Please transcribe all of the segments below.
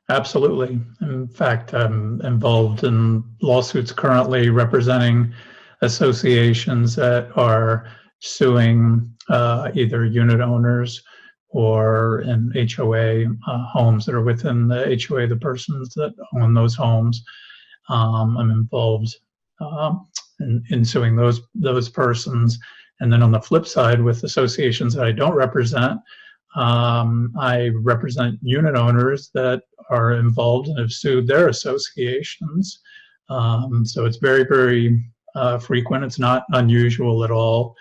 Absolutely. In fact, I'm involved in lawsuits currently representing associations that are suing either unit owners or in HOA homes that are within the HOA, the persons that own those homes. I'm involved in suing those persons. And then on the flip side, with associations that I don't represent, I represent unit owners that are involved and have sued their associations. So it's very, very frequent. It's not unusual at all.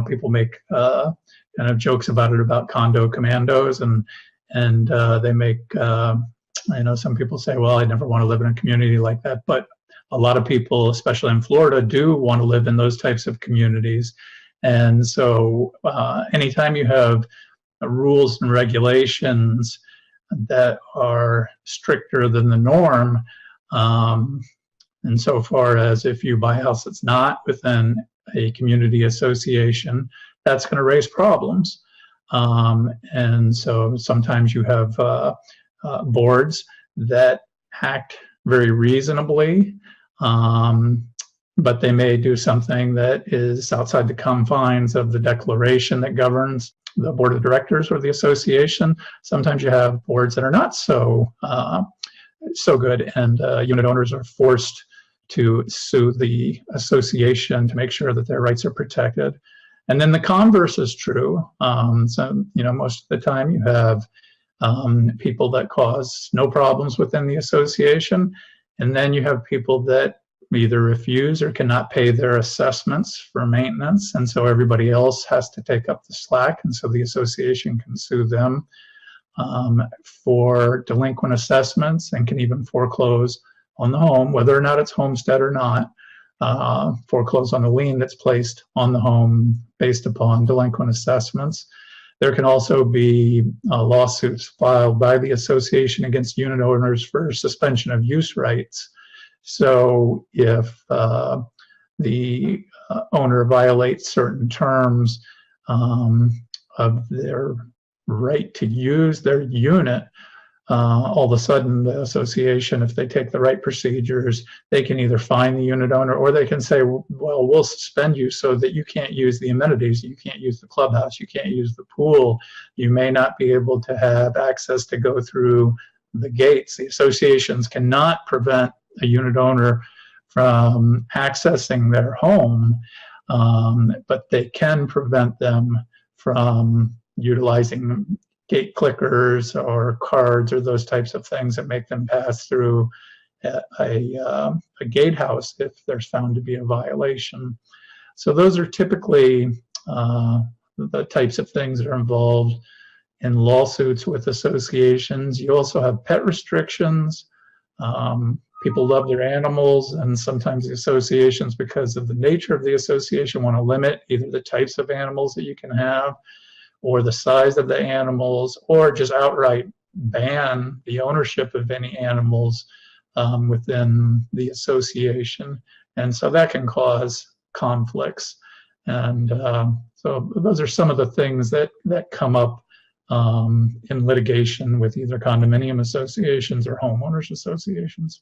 People make kind of jokes about it, about condo commandos, and they make some people say, well, I never want to live in a community like that, but a lot of people, especially in Florida, do want to live in those types of communities. And so anytime you have rules and regulations that are stricter than the norm, insofar as if you buy a house that's not within a community association, that's going to raise problems. And so sometimes you have boards that act very reasonably, but they may do something that is outside the confines of the declaration that governs the board of directors or the association. Sometimes you have boards that are not so good, and unit owners are forced to sue the association to make sure that their rights are protected. And then the converse is true. So most of the time you have people that cause no problems within the association, and then you have people that either refuse or cannot pay their assessments for maintenance, and so everybody else has to take up the slack, and so the association can sue them for delinquent assessments, and can even foreclose on the home, whether or not it's homestead or not, foreclose on the lien that's placed on the home based upon delinquent assessments. There can also be lawsuits filed by the association against unit owners for suspension of use rights. So if the owner violates certain terms of their right to use their unit, all of a sudden the association, if they take the right procedures, they can either fine the unit owner, or they can say, well, we'll suspend you so that you can't use the amenities, you can't use the clubhouse, you can't use the pool, you may not be able to have access to go through the gates. The associations cannot prevent a unit owner from accessing their home, but they can prevent them from utilizing gate clickers or cards or those types of things that make them pass through a gatehouse if there's found to be a violation. So those are typically the types of things that are involved in lawsuits with associations. You also have pet restrictions. People love their animals, and sometimes the associations, because of the nature of the association, want to limit either the types of animals that you can have, or the size of the animals, or just outright ban the ownership of any animals within the association. And so that can cause conflicts. And so those are some of the things that come up in litigation with either condominium associations or homeowners associations.